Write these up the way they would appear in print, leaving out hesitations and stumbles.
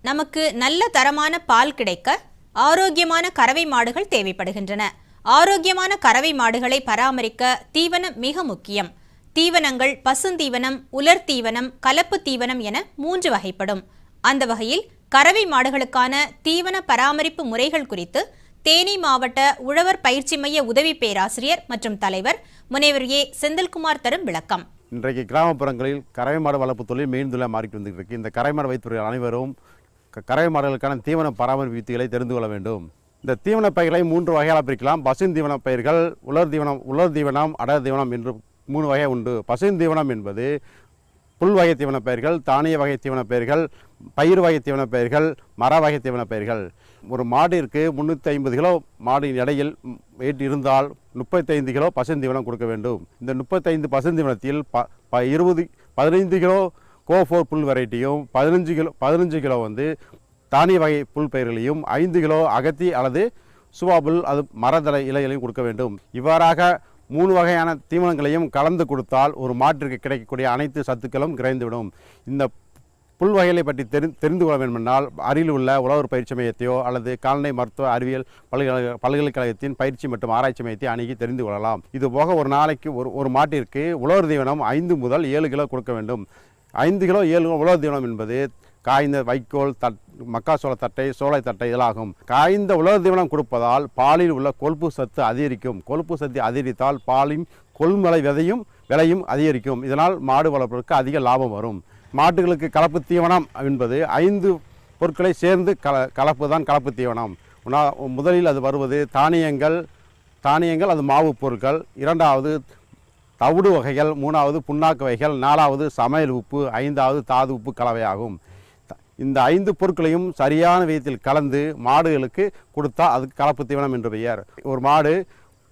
நமக்கு நல்ல தரமான பால் கிடைக்க ஆரோக்கியமான கறவை மாடுகள் தேவைப்படுகின்றன. ஆரோக்கியமான கறவை மாடுகளை பராமரிக்க தீவனம் மிக முக்கியம். தீவனங்கள் பசுந்தீவனம், உலர் தீவனம், கலப்பு தீவனம் என 3 வகைப்படும். அந்த வகையில் கறவை மாடுகளுக்கான தீவன பராமரிப்பு முறைகள் குறித்து தேனி மாவட்ட உழவர் பயிற்சி மைய உதவி பேராசிரியர் மற்றும் தலைவர் முனைவர் ஏ செந்தில்குமார் தரும் விளக்கம். இன்றைக்கு கிராமப்புறங்களில் கறவை மாடு வளர்ப்பு தொழில் மெயின் மாறிட்டு வந்துட்டு இருக்கு. இந்த கறவை மாடு வைத்துள்ள அனைவரும் கறவை மாடுகளுக்கான தீவன பராமரிப்பு யுக்திகளை தெரிந்து கொள்ள வேண்டும். இந்த தீவன பயிர்களை 3 வகையாக பிரிக்கலாம். பசுந்தீவன பயிர்கள், உலர் தீவனம், அடர் தீவனம் என்று 3 வகை உண்டு. பசுந்தீவனம் என்பது புல் வகை தீவன பயிர்கள், தானிய வகை தீவன பயிர்கள், பயிர் வகை தீவன பயிர்கள், மர வகை தீவன பயிர்கள். ஒரு மாடிற்கு 350 கிலோ மாடின் எடையில் வெயிட் இருந்தால் 35 கிலோ பசுந்தீவனம் கொடுக்க வேண்டும். இந்த 35 பசுந்தீவனத்தில் 15 கிலோ கோ4 புல் வெரைட்டியும் 15 கிலோ தானிய வகை புல் பயிர்களையும் 5 கிலோ அகத்தி அல்லது சுவாபுல் அது மரதள இலைகளையும் கொடுக்க வேண்டும். இவ்வாறாக 3 வகையான தீவனங்களையும் கலந்து கொடுத்தால் ஒரு மாட்டிற்கு கிடைக்கக்கூடிய அனைத்து சத்துக்களும் குறைந்துவிடும். இந்த புல் வகைகளை பற்றி தெரிந்து கொள்ள வேண்டுமென்றால் அருகில் உள்ள உழவர் பயிற்சி மையத்தையோ அல்லது கால்நடை மருத்துவ அறிவியல் பல்கலைக்கழகத்தின் பயிற்சி மற்றும் ஆராய்ச்சி மையத்தை அணுகி தெரிந்து கொள்ளலாம். இதுபோக ஒரு நாளைக்கு ஒரு மாட்டிற்கு உழவர் தீவனம் 5 முதல் 7 கிலோ கொடுக்க வேண்டும். 5 கிலோ 7 கிலோ உலர் தீவனம் என்பது காய்ந்த வைக்கோல், மக்காசோள தட்டை, சோளை தட்டை இதழாகும். காய்ந்த உலர் தீவனம் கொடுப்பதால் பாலில் உள்ள கொழுப்பு சத்து அதிகரிக்கும். கொழுப்பு சத்து அதிகரித்தால் பாலின் கொள்முதலை விலையும் அதிகரிக்கும். இதனால் மாடு வளர்ப்பதற்கு அதிக லாபம் வரும். மாட்டுகளுக்கு கலப்பு தீவனம் என்பது 5 பொருட்களை சேர்ந்து கலப்பு தான் கலப்பு தீவனம். முதலில் அது வருவது தானியங்கள் அது மாவு பொருட்கள், 2வது தவிடு வகைகள், 3வது புண்ணாக்கு வகைகள், 4வது சமையல் உப்பு, 5வது தாது உப்பு கலவையாகும். இந்த 5 பொருட்களையும் சரியான விதத்தில் கலந்து மாடுகளுக்கு கொடுத்தால் அதுக்கு கலப்பு தீவனம் என்று பெயர். ஒரு மாடு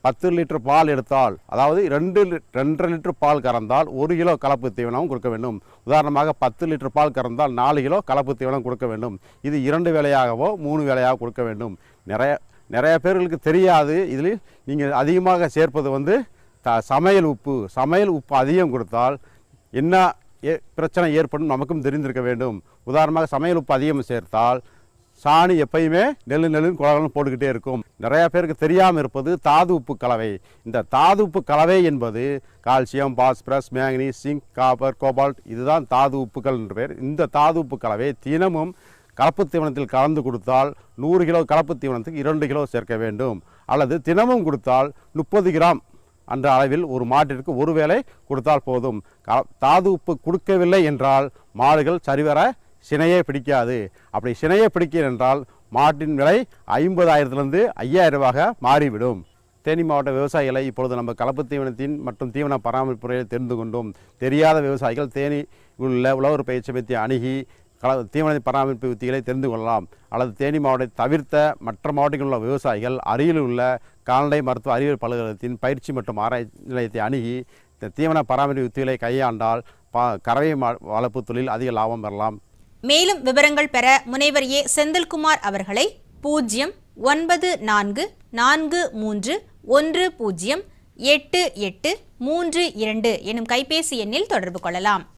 10 லிட்டர் பால் எடுத்தால், அதாவது 2.5 லிட்டர் பால் கறந்தால் 1 கிலோ கலப்பு தீவனம் கொடுக்க வேண்டும். உதாரணமாக 10 லிட்டர் பால் கறந்தால் 4 கிலோ கலப்பு தீவனம் கொடுக்க வேண்டும். இது 2 வேளையாகவோ 3 வேளையாக கொடுக்க வேண்டும். நிறைய பேர்களுக்கு தெரியாது. இதில் நீங்கள் அதிகமாக சேர்ப்பது சமையல் உப்பு அதிகம் கொடுத்தால் என்ன பிரச்சனை ஏற்படும் நமக்கும் தெரிந்திருக்க வேண்டும். உதாரணமாக சமையல் உப்பு அதிகம் சேர்த்தால் சாணி எப்பயுமே நெல்லுன்னு குளம் போட்டுக்கிட்டே இருக்கும். நிறைய பேருக்கு தெரியாமல் இருப்பது தாது உப்பு கலவை. இந்த தாது உப்பு கலவை என்பது calcium, phosphorus, manganese, zinc, copper, cobalt இதுதான் தாது உப்புகள் என்று பேர். இந்த தாது உப்பு கலவை தினமும் கலப்பு தீவனத்தில் கலந்து கொடுத்தால் 100 கிலோ கலப்பு தீவனத்துக்கு 2 கிலோ சேர்க்க வேண்டும். அல்லது தினமும் கொடுத்தால் 30 கிராம் என்ற அளவில் ஒரு மாட்டிற்கு ஒரு வேளை கொடுத்தால் போதும். தாது உப்பு கொடுக்கவில்லை என்றால் மாடுகள் சரிவர சினையே பிடிக்காது. அப்படி சினையே பிடிக்க என்றால் மாட்டின் விலை 50,000 5,000 ரூபாயாக மாறிவிடும். தேனி மாவட்ட விவசாயிகளை இப்பொழுது நம்ம கலப்பு தீவனத்தின் மற்றும் தீவன பராமரிப்பு முறையை தெரிந்து கொண்டோம். தெரியாத விவசாயிகள் தேனி உள்ள உழவர் பயிற்சி மையத்தை அணுகி தீவன பராமரிப்பு யுக்திகளை தெரிந்து கொள்ளலாம். அல்லது தேனி மாவட்டத்தை தவிர்த்த மற்ற மாவட்டங்களில் உள்ள விவசாயிகள் அருகில் உள்ள கால்நடை மருத்துவ அறிவியல் பல்கலைக்கழகத்தின் பயிற்சி மற்றும் ஆராய்ச்சி நிலையத்தை அணுகி இந்த தீவன பராமரிப்பு யுக்திகளை கையாண்டால் கறவை வளர்ப்பு தொழில் அதிக லாபம் பெறலாம். மேலும் விவரங்கள் பெற முனைவர் ஏ செந்தில்குமார் அவர்களை 09434310882 எனும் கைபேசி எண்ணில் தொடர்பு கொள்ளலாம்.